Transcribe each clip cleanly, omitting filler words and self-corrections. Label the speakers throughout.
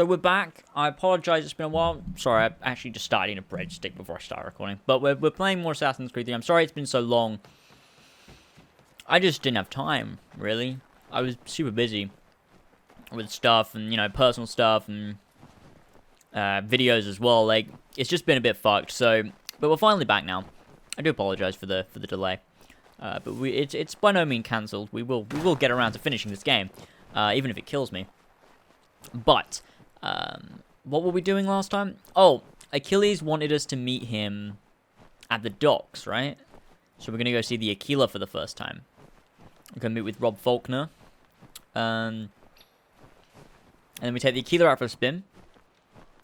Speaker 1: So we're back. I apologize, it's been a while. Sorry, I actually just started eating a breadstick before I started recording. But we're playing more Assassin's Creed 3. I'm sorry it's been so long. I just didn't have time, really. I was super busy with stuff and, you know, personal stuff and videos as well. Like, it's just been a bit fucked. So, but we're finally back now. I do apologize for the delay. But it's by no means cancelled. We will get around to finishing this game, even if it kills me. But what were we doing last time? Oh, Achilles wanted us to meet him at the docks, right? So we're gonna go see the Aquila for the first time. We're gonna meet with Rob Faulkner, and then we take the Aquila out for a spin.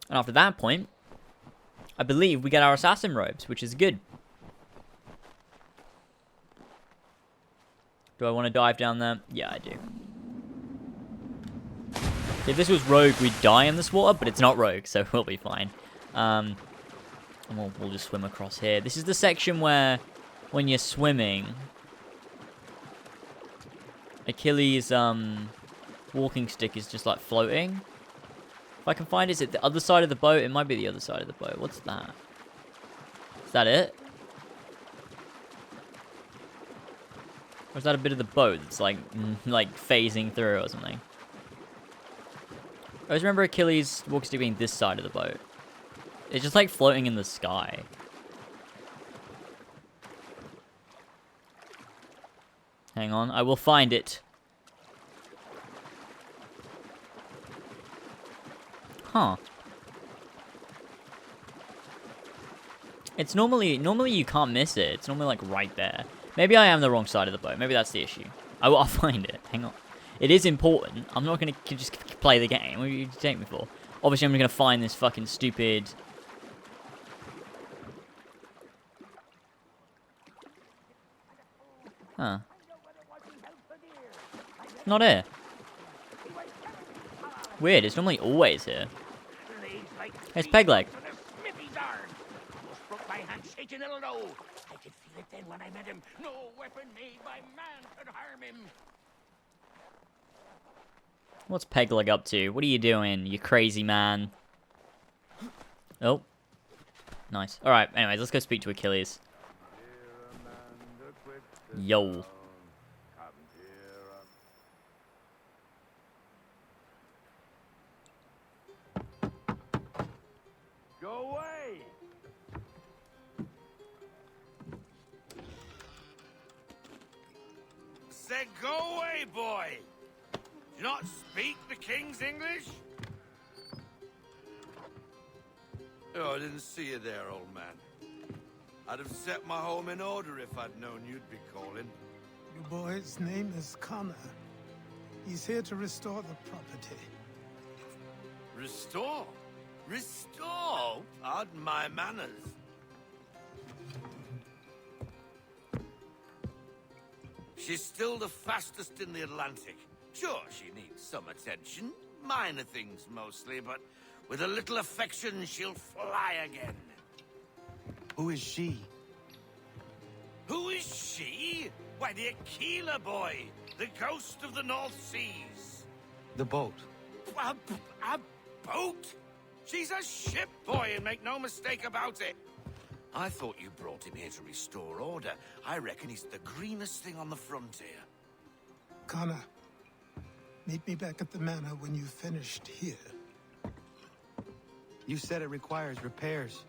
Speaker 1: And after that point, I believe we get our assassin robes, which is good. Do I want to dive down there? Yeah, I do. If this was Rogue, we'd die in this water, but it's not Rogue, so we'll be fine. And we'll just swim across here. This is the section where, when you're swimming, Achilles' walking stick is just like floating. If I can find it, is it the other side of the boat? It might be the other side of the boat. What's that? Is that it? Or is that a bit of the boat that's like phasing through or something? I always remember Achilles' walking stick being this side of the boat. It's just like floating in the sky. Hang on, I will find it. Huh. It's normally you can't miss it. It's normally like right there. Maybe I am the wrong side of the boat. Maybe that's the issue. I'll find it. Hang on. It is important. I'm not going to just play the game. What do you take me for? Obviously, I'm going to find this fucking stupid... Huh. Not here. Weird, it's normally always here. Hey, it's Peg Leg.
Speaker 2: I could feel it then when I met him. No weapon made by man could harm him.
Speaker 1: What's Peg Leg up to? What are you doing, you crazy man? Oh. Nice. Alright, anyways, let's go speak to Achilles. Yo.
Speaker 2: Go away! Said go away, boy! Do you not speak the king's English? Oh, I didn't see you there, old man. I'd have set my home in order if I'd known you'd be calling.
Speaker 3: Your boy's name is Connor. He's here to restore the property.
Speaker 2: Restore? Restore? Pardon my manners. She's still the fastest in the Atlantic. Sure, she needs some attention. Minor things mostly, but with a little affection, she'll fly again.
Speaker 4: Who is she?
Speaker 2: Who is she? Why, the Aquila boy, the ghost of the North Seas.
Speaker 4: The boat.
Speaker 2: A boat? She's a ship boy, and make no mistake about it. I thought you brought him here to restore order. I reckon he's the greenest thing on the frontier.
Speaker 3: Connor, meet me back at the manor when you've finished here.
Speaker 4: You said it requires repairs.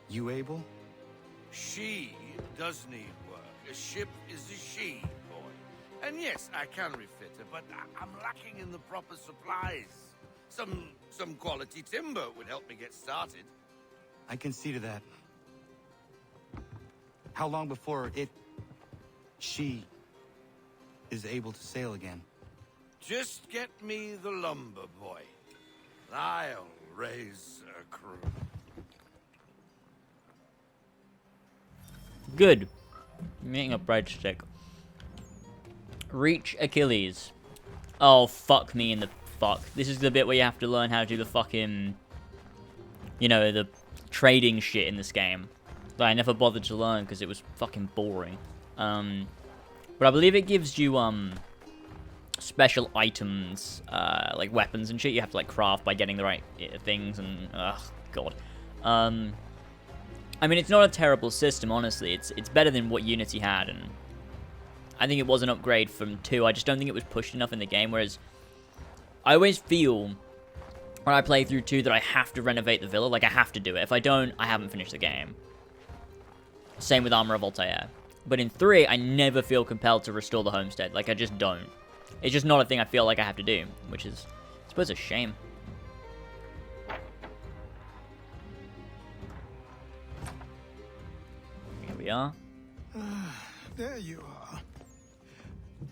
Speaker 4: You able?
Speaker 2: She does need work. A ship is a she, boy. And yes, I can refit her, but I'm lacking in the proper supplies. Some quality timber would help me get started.
Speaker 4: I can see to that. How long before she is able to sail again?
Speaker 2: Just get me the lumber, boy. I'll raise a crew.
Speaker 1: Good. Meeting a breadstick. Reach Achilles. Oh, fuck me in the fuck. This is the bit where you have to learn how to do the fucking... You know, the trading shit in this game. That I never bothered to learn because it was fucking boring. But I believe it gives you, special items, like weapons and shit. You have to like craft by getting the right things, and god. I mean, it's not a terrible system, honestly. It's better than what Unity had, and I think it was an upgrade from 2. I just don't think it was pushed enough in the game, whereas I always feel when I play through 2 that I have to renovate the villa. Like, I have to do it. If I don't, I haven't finished the game. Same with Armor of Altair. But in 3, I never feel compelled to restore the homestead. Like, I just don't. It's just not a thing I feel like I have to do, which is, I suppose, a shame. Here we are.
Speaker 3: There you are.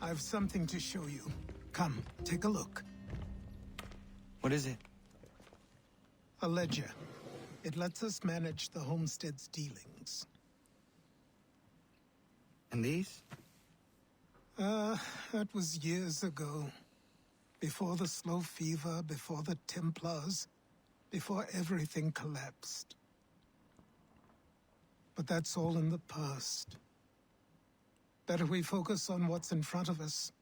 Speaker 3: I've something to show you. Come, take a look.
Speaker 4: What is it?
Speaker 3: A ledger. It lets us manage the homestead's dealings.
Speaker 4: And these?
Speaker 3: That was years ago. Before the slow fever, before the Templars, before everything collapsed. But that's all in the past. Better we focus on what's in front of us.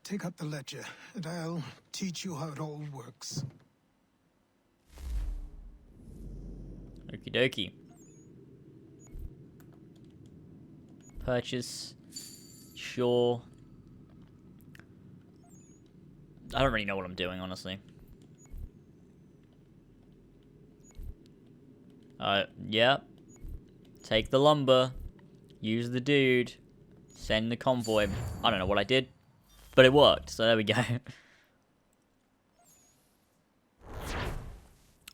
Speaker 3: Take up the ledger, and I'll teach you how it all works.
Speaker 1: Okie dokie. Purchase. Sure. I don't really know what I'm doing, honestly. Yep. Take the lumber. Use the dude. Send the convoy. I don't know what I did, but it worked, so there we go.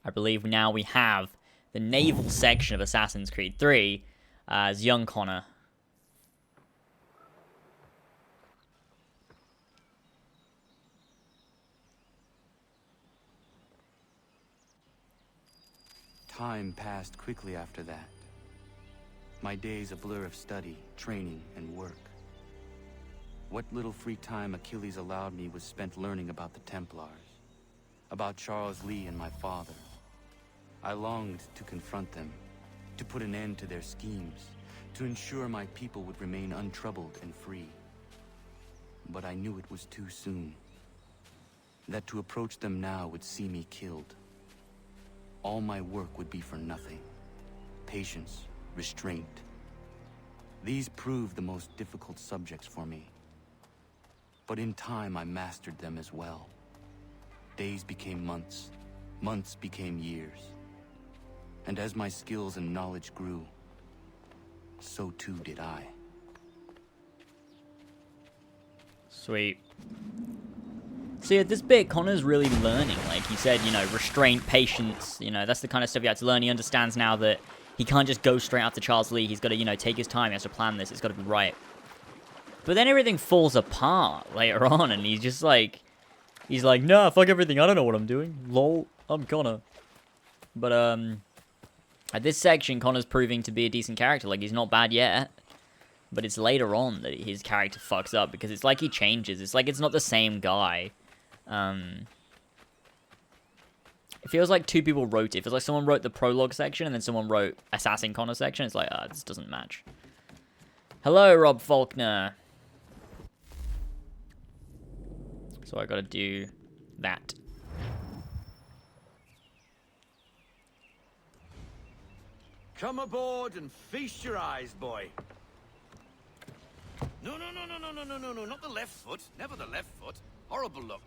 Speaker 1: I believe now we have the naval section of Assassin's Creed 3 as young Connor.
Speaker 4: Time passed quickly after that. My days a blur of study, training, and work. What little free time Achilles allowed me was spent learning about the Templars, about Charles Lee and my father. I longed to confront them, to put an end to their schemes, to ensure my people would remain untroubled and free. But I knew it was too soon, that to approach them now would see me killed. All my work would be for nothing. Patience, restraint. These proved the most difficult subjects for me. But in time, I mastered them as well. Days became months. Months became years. And as my skills and knowledge grew, so too did I.
Speaker 1: Sweet. See, at this bit, Connor's really learning. Like he said, you know, restraint, patience, you know, that's the kind of stuff he had to learn. He understands now that he can't just go straight after Charles Lee. He's got to, you know, take his time. He has to plan this. It's got to be right. But then everything falls apart later on, and he's just like, nah, fuck everything. I don't know what I'm doing. Lol, I'm Connor. But, at this section, Connor's proving to be a decent character. Like, he's not bad yet. But it's later on that his character fucks up, because it's like he changes. It's like it's not the same guy. It feels like two people wrote it. It feels like someone wrote the prologue section and then someone wrote Assassin Connor section. It's like, this doesn't match. Hello, Rob Faulkner. So I gotta do that.
Speaker 2: Come aboard and feast your eyes, boy. No, not the left foot. Never the left foot. Horrible look.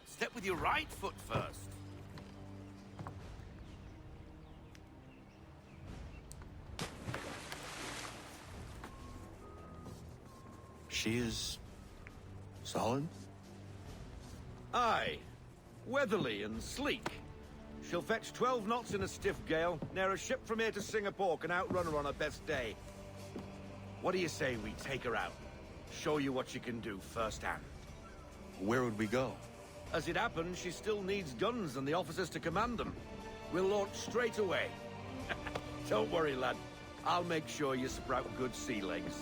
Speaker 2: Step with your right foot first.
Speaker 4: She is solid?
Speaker 2: Aye. Weatherly and sleek. She'll fetch 12 knots in a stiff gale. Ne'er a ship from here to Singapore can outrun her on her best day. What do you say we take her out? Show you what she can do firsthand.
Speaker 4: Where would we go?
Speaker 2: As it happens, she still needs guns and the officers to command them. We'll launch straight away. Don't worry, lad. I'll make sure you sprout good sea legs.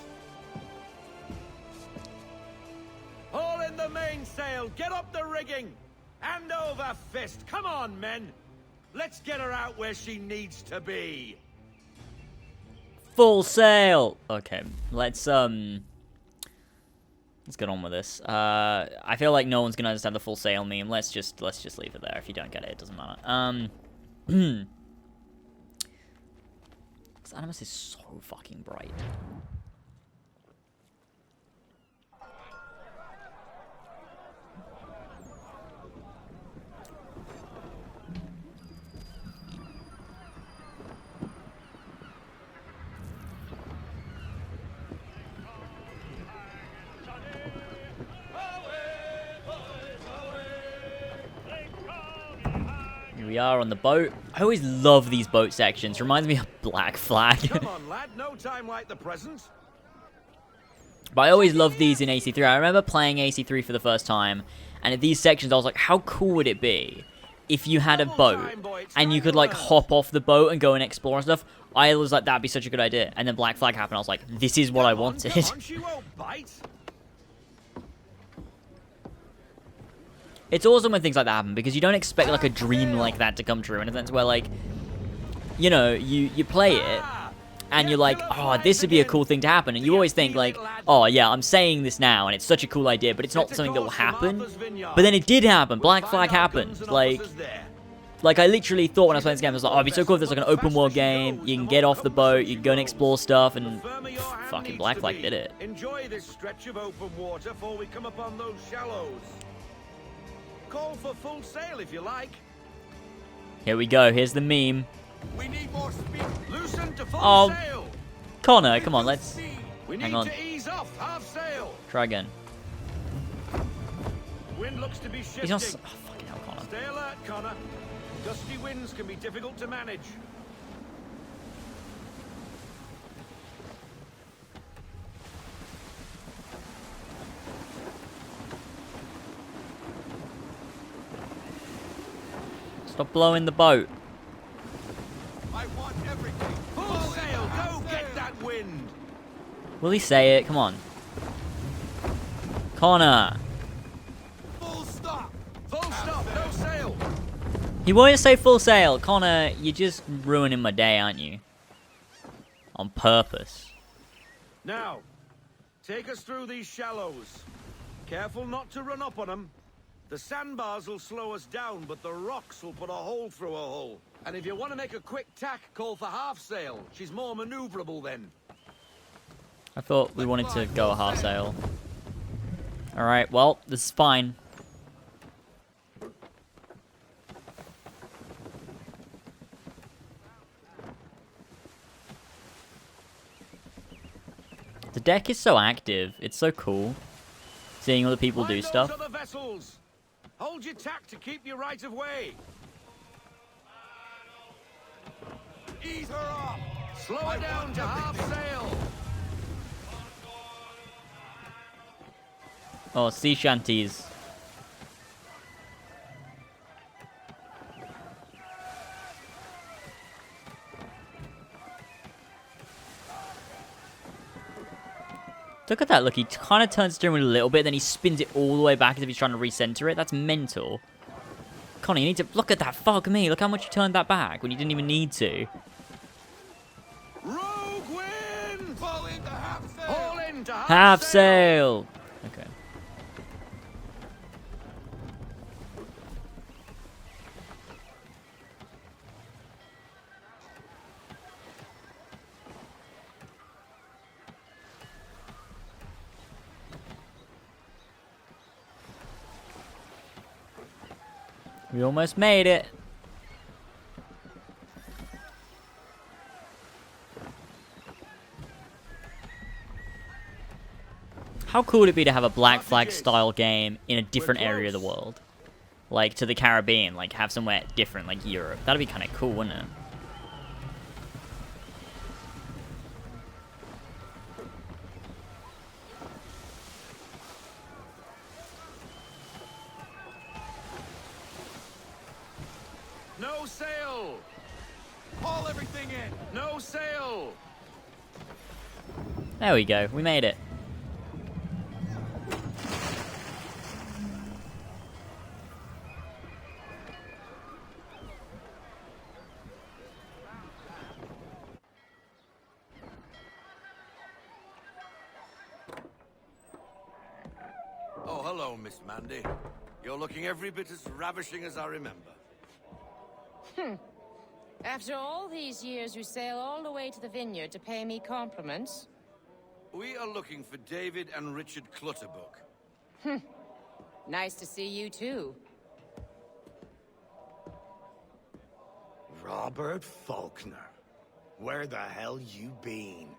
Speaker 2: Haul in the mainsail! Get up the rigging! Hand over fist! Come on, men! Let's get her out where she needs to be!
Speaker 1: Full sail! Okay, let's Let's get on with this. I feel like no one's gonna understand the full sail meme. Let's just leave it there. If you don't get it, it doesn't matter. This animus is so fucking bright. Here we are on the boat. I always love these boat sections. Reminds me of Black Flag.
Speaker 2: Come on, lad. No time like the present.
Speaker 1: But I always loved these in AC3. I remember playing AC3 for the first time, and at these sections I was like, how cool would it be if you had a boat and you could like hop off the boat and go and explore and stuff? I was like, that'd be such a good idea. And then Black Flag happened. I was like, this is what I wanted.
Speaker 2: Come on, she won't bite.
Speaker 1: It's awesome when things like that happen, because you don't expect like a dream like that to come true, in a sense where like, you know, you play it and you're like, oh, this would be a cool thing to happen, and you always think like, oh yeah, I'm saying this now and it's such a cool idea, but it's not something that will happen. But then it did happen. Black Flag happened. Like I literally thought when I was playing this game, I was like, oh, it'd be so cool if there's like an open world game, you can get off the boat, you can go and explore stuff, and fucking Black Flag did it.
Speaker 2: Enjoy this stretch of open water before we come upon those shallows. Call for full sail if you like.
Speaker 1: Here we go. Here's the meme.
Speaker 2: We need more speed. Loosen to full
Speaker 1: Oh,
Speaker 2: sail.
Speaker 1: Connor, come on, let's
Speaker 2: We need
Speaker 1: hang on.
Speaker 2: to ease off half sail.
Speaker 1: Try again.
Speaker 2: Wind looks to be shifting.
Speaker 1: He's not. Oh, fucking hell, Connor.
Speaker 2: Stay alert, Connor. Gusty winds can be difficult to manage.
Speaker 1: Stop blowing the boat.
Speaker 2: I want everything. Full sail. Go get that wind.
Speaker 1: Will he say it? Come on. Connor.
Speaker 2: Full stop. Full stop. No sail.
Speaker 1: He won't say full sail. Connor, you're just ruining my day, aren't you? On purpose.
Speaker 2: Now, take us through these shallows. Careful not to run up on them. The sandbars will slow us down, but the rocks will put a hole through a hull. And if you want to make a quick tack, call for half sail. She's more maneuverable then.
Speaker 1: I thought we wanted to go a half sail. Alright, well, this is fine. The deck is so active. It's so cool. Seeing other people do
Speaker 2: Mind
Speaker 1: stuff.
Speaker 2: those other vessels. Hold your tack to keep your right of way. Ease her off. Slow her down to half sail.
Speaker 1: Oh, sea shanties. Look at that, look, he kind of turns the steering wheel a little bit, then he spins it all the way back as if he's trying to recenter it. That's mental. Connie, you need to... Look at that, fuck me. Look how much you turned that back when you didn't even need to.
Speaker 2: Rogue wind! Fall into half sail! Fall into
Speaker 1: Half sail! Okay. We almost made it. How cool would it be to have a Black Flag style game in a different area of the world? Like to the Caribbean, like have somewhere different, like Europe. That'd be kind of cool, wouldn't it?
Speaker 2: No sail! Haul everything in! No sail!
Speaker 1: There we go. We made it.
Speaker 2: hello, Miss Mandy. You're looking every bit as ravishing as I remember.
Speaker 5: After all these years, you sail all the way to the vineyard to pay me compliments?
Speaker 2: We are looking for David and Richard Clutterbuck.
Speaker 5: Nice to see you, too.
Speaker 6: Robert Faulkner. Where the hell you been?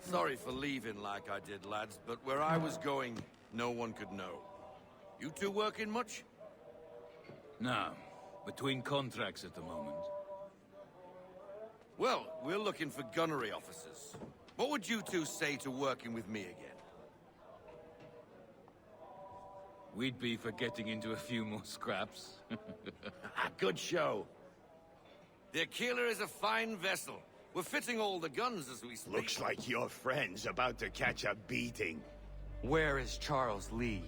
Speaker 2: Sorry for leaving like I did, lads, but where I was going, no one could know. You two working much?
Speaker 7: No. Between contracts at the moment.
Speaker 2: Well, we're looking for gunnery officers. What would you two say to working with me again?
Speaker 7: We'd be for getting into a few more scraps.
Speaker 6: Good show.
Speaker 2: The Aquila is a fine vessel. We're fitting all the guns as we speak.
Speaker 6: Looks like your friend's about to catch a beating.
Speaker 4: Where is Charles Lee?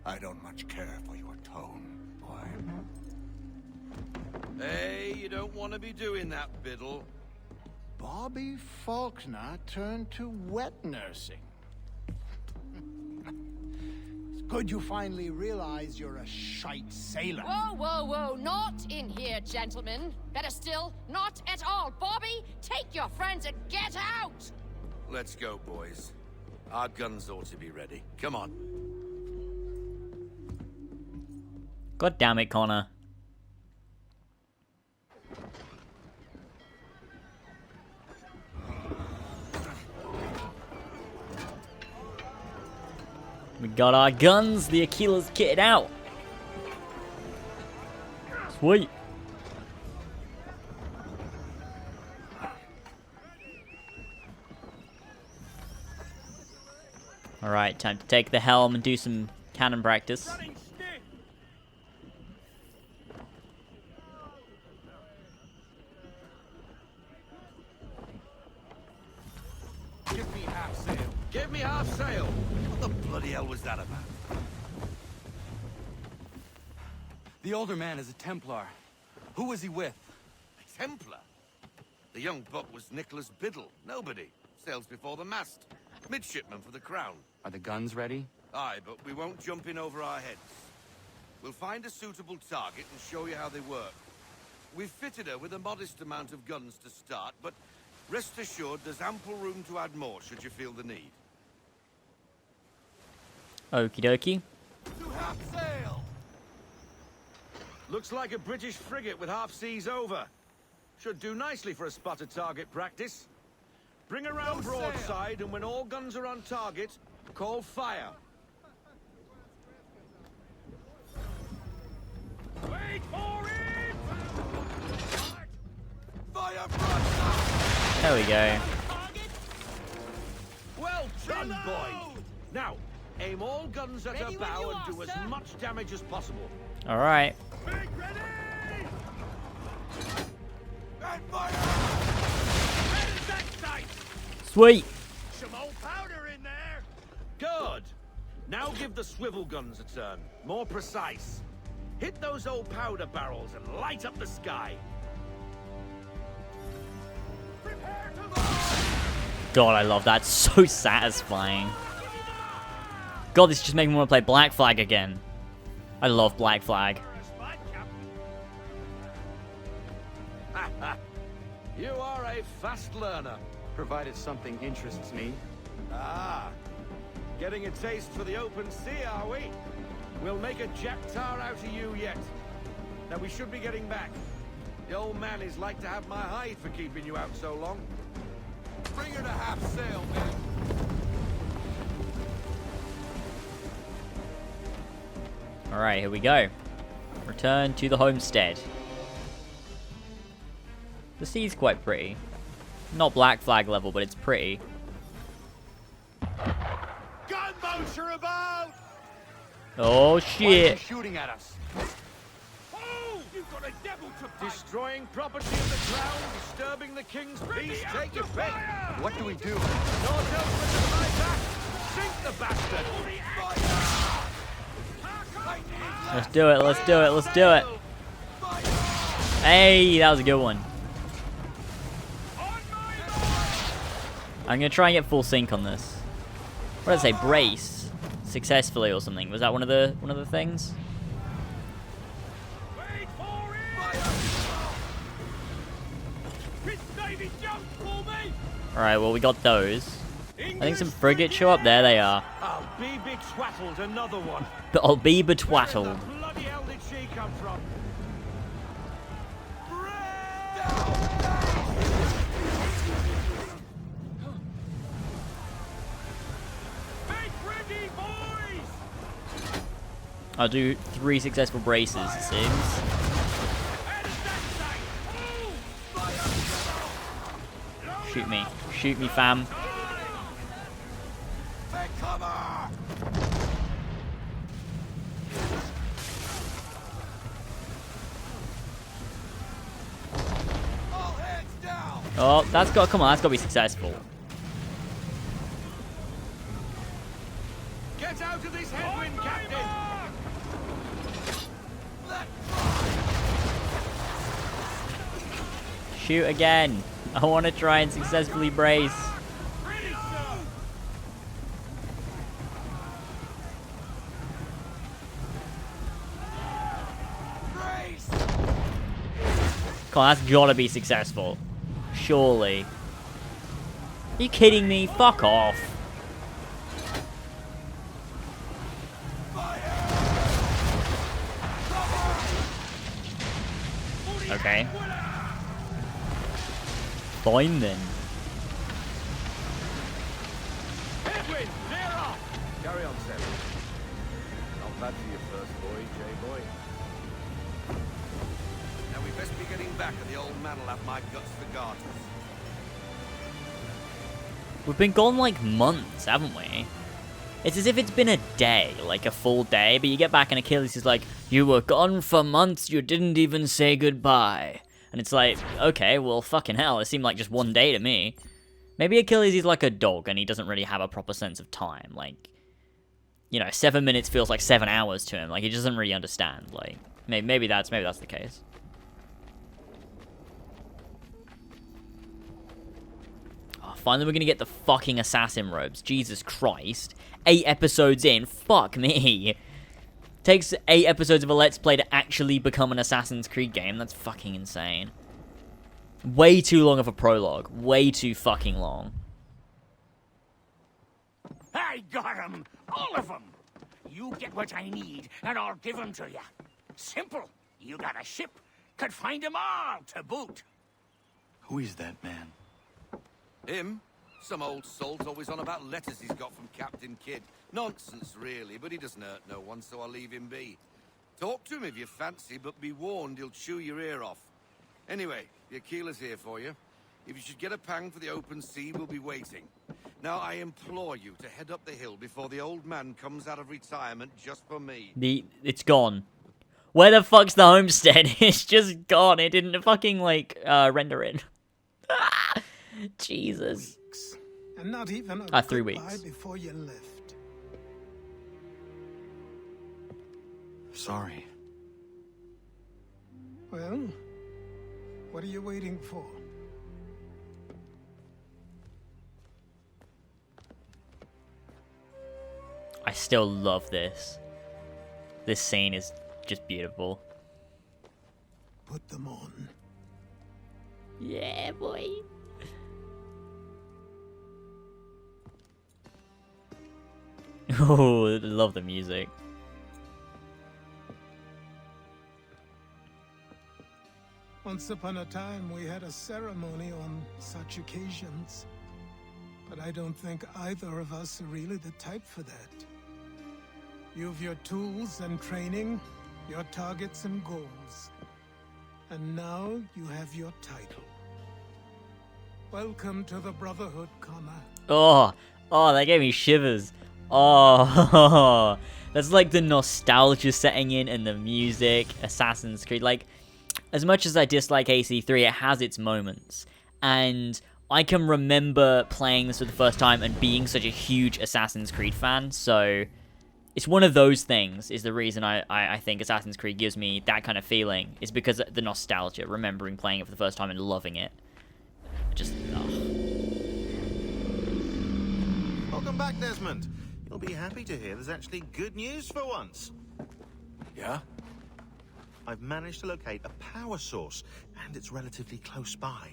Speaker 6: I don't much care for your tone, boy.
Speaker 2: Hey, you don't want to be doing that, Biddle.
Speaker 8: Bobby Faulkner turned to wet nursing. It's good you finally realize you're a shite sailor.
Speaker 5: Whoa, whoa, whoa, not in here, gentlemen. Better still, not at all. Bobby, take your friends and get out!
Speaker 2: Let's go, boys. Our guns ought to be ready. Come on.
Speaker 1: God damn it, Connor. We got our guns. The Aquila's kitted out. Sweet. Alright, time to take the helm and do some cannon practice.
Speaker 2: Give me half sail. Give me half sail. What the bloody hell was that about?
Speaker 4: The older man is a Templar. Who was he with?
Speaker 2: A Templar? The young buck was Nicholas Biddle. Nobody. Sails before the mast. Midshipman for the crown.
Speaker 4: Are the guns ready?
Speaker 2: Aye, but we won't jump in over our heads. We'll find a suitable target and show you how they work. We've fitted her with a modest amount of guns to start, but rest assured there's ample room to add more should you feel the need.
Speaker 1: Okie dokie.
Speaker 2: To half sail! Looks like a British frigate with half seas over. Should do nicely for a spotted target practice. Bring around broadside, and when all guns are on target, call fire. Wait for it! Fire broadside!
Speaker 1: There we go.
Speaker 2: Well done, boys! Now, aim all guns at her bow and do as much damage as possible.
Speaker 1: Alright.
Speaker 2: Big ready! And fire! Where's that sight?
Speaker 1: Sweet.
Speaker 2: Some old powder in there. Good. Now give the swivel guns a turn. More precise. Hit those old powder barrels and light up the sky. Prepare to move!
Speaker 1: God, I love that. So satisfying. God, this is just making me want to play Black Flag again. I love Black Flag.
Speaker 2: You are a fast learner.
Speaker 4: Provided something interests me.
Speaker 2: Ah, getting a taste for the open sea, are we? We'll make a jack tar out of you yet. Now we should be getting back. The old man is like to have my hide for keeping you out so long. Bring her to half sail, man.
Speaker 1: Alright, here we go. Return to the homestead. The sea's quite pretty. Not Black Flag level, but it's pretty.
Speaker 2: Gunboats are about!
Speaker 1: Oh
Speaker 4: Why are
Speaker 1: shit.
Speaker 4: you shooting at us?
Speaker 2: Oh! You've got a devil to fight! Destroying property of the crown, disturbing the king's peace, take your pick!
Speaker 4: What do we do?
Speaker 2: North Elfman like that! Sink the bastard!
Speaker 1: Let's do it, let's do it, let's do it. Hey, that was a good one. I'm gonna try and get full sync on this. What did I say? Brace successfully or something? Was that one of the things?
Speaker 7: Wait for it! Davy, jump for me!
Speaker 1: Alright, well, we got those. I think some frigates show up. There they are.
Speaker 7: I'll be big swattled, another one.
Speaker 1: But I'll be betwattled.
Speaker 7: Bloody hell did she come from? Make ready, boys!
Speaker 1: I'll do 3 successful braces, it seems. Shoot me. Shoot me, fam.
Speaker 2: Take cover! All hands down!
Speaker 1: Oh, that's got. Come on, that's got to be successful.
Speaker 2: Get out of this headwind, Captain!
Speaker 1: Shoot again. I want to try and successfully brace.
Speaker 7: Ready, sir!
Speaker 2: Brace!
Speaker 1: Come on, that's got to be successful. Surely. Are you kidding me? Fuck off. Okay. Fine then.
Speaker 7: Headwind, clear off!
Speaker 2: Carry on, Sam. Not bad for your first voyage, eh, boy? Now we best be getting back, or the old man will have my guts for garters.
Speaker 1: We've been gone like months, haven't we? It's as if it's been a day, like a full day, but you get back and Achilles is like, "You were gone for months, you didn't even say goodbye." And it's like, okay, well, fucking hell, it seemed like just one day to me. Maybe Achilles is like a dog and he doesn't really have a proper sense of time. Like, you know, 7 minutes feels like 7 hours to him. Like, he doesn't really understand. Like, maybe that's the case. Oh, finally we're gonna get the fucking assassin robes. Jesus Christ. 8 episodes in. Fuck me. Takes 8 episodes of a Let's Play to actually become an Assassin's Creed game. That's fucking insane. Way too long of a prologue. Way too fucking long.
Speaker 8: I got 'em! All of 'em! You get what I need, and I'll give 'em to you. Simple. You got a ship, could find 'em all to boot.
Speaker 4: Who is that man?
Speaker 2: Him? Some old salt always on about letters he's got from Captain Kidd. Nonsense, really, but he doesn't hurt no one, so I'll leave him be. Talk to him if you fancy, but be warned he'll chew your ear off. Anyway, the Aquila's here for you. If you should get a pang for the open sea, we'll be waiting. Now, I implore you to head up the hill before the old man comes out of retirement just for me.
Speaker 1: It's gone. Where the fuck's the homestead? It's just gone. It didn't fucking, like, render in. Jesus.
Speaker 3: And not even a
Speaker 1: 3
Speaker 3: goodbye
Speaker 1: weeks.
Speaker 3: before you left.
Speaker 4: Sorry.
Speaker 3: Well, what are you waiting for?
Speaker 1: I still love this. This scene is just beautiful.
Speaker 3: Put them on.
Speaker 1: Yeah, boy. Oh, I love the music.
Speaker 3: Once upon a time, we had a ceremony on such occasions. But I don't think either of us are really the type for that. You've your tools and training, your targets and goals. And now you have your title. Welcome to the Brotherhood, Connor.
Speaker 1: Oh, that gave me shivers. Oh, that's like the nostalgia setting in and the music, Assassin's Creed. Like, as much as I dislike AC3, it has its moments. And I can remember playing this for the first time and being such a huge Assassin's Creed fan, so it's one of those things is the reason I think Assassin's Creed gives me that kind of feeling, is because of the nostalgia, remembering playing it for the first time and loving it. Just, oh.
Speaker 6: Welcome back, Desmond. You'll be happy to hear there's actually good news for once.
Speaker 7: Yeah?
Speaker 6: I've managed to locate a power source, and it's relatively close by.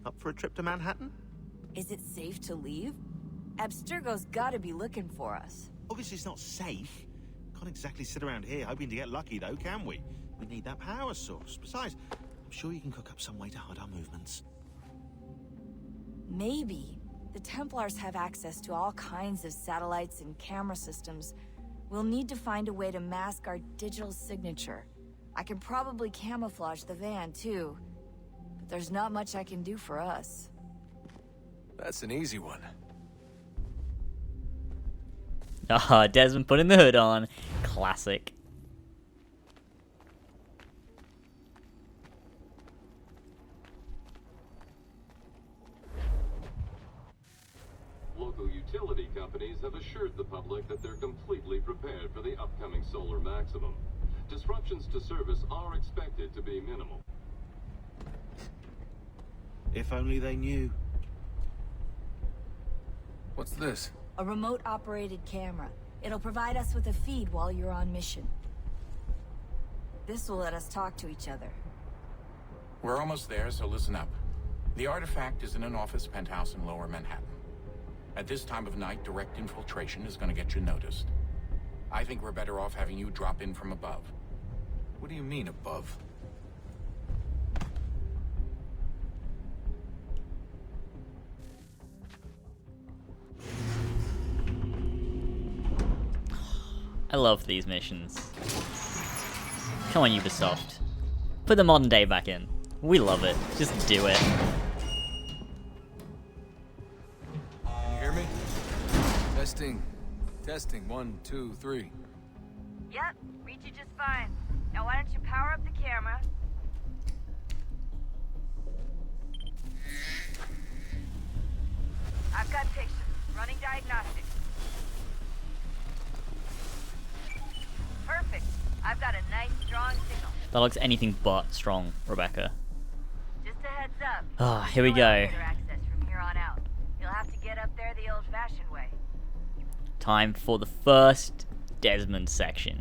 Speaker 6: Up for a trip to Manhattan?
Speaker 9: Is it safe to leave? Abstergo's gotta be looking for us.
Speaker 6: Obviously it's not safe. Can't exactly sit around here hoping to get lucky, though, can we? We need that power source. Besides, I'm sure you can cook up some way to hide our movements.
Speaker 9: Maybe. The Templars have access to all kinds of satellites and camera systems. We'll need to find a way to mask our digital signature. I can probably camouflage the van, too. But there's not much I can do for us.
Speaker 10: That's an easy one.
Speaker 1: Ah, Desmond putting the hood on. Classic.
Speaker 11: Local utility companies have assured the public that they're completely prepared for the upcoming solar maximum. Disruptions to service are expected to be minimal.
Speaker 6: If only they knew.
Speaker 10: What's this?
Speaker 9: A remote-operated camera. It'll provide us with a feed while you're on mission. This will let us talk to each other.
Speaker 12: We're almost there, so listen up. The artifact is in an office penthouse in Lower Manhattan. At this time of night, direct infiltration is going to get you noticed. I think we're better off having you drop in from above.
Speaker 10: What do you mean, above?
Speaker 1: I love these missions. Come on, Ubisoft. Put the modern day back in. We love it. Just do it.
Speaker 10: Can you hear me? Testing. Testing. 1, 2, 3.
Speaker 9: Yep, read you just fine. Now why don't you power up the camera? I've got pictures. Running diagnostics. Perfect. I've got a nice, strong signal.
Speaker 1: That looks anything but strong, Rebecca.
Speaker 9: Just a heads up.
Speaker 1: Ah, here we go.
Speaker 9: Elevator access from here on out. You'll have to get up there the old-fashioned way.
Speaker 1: Time for the first Desmond section.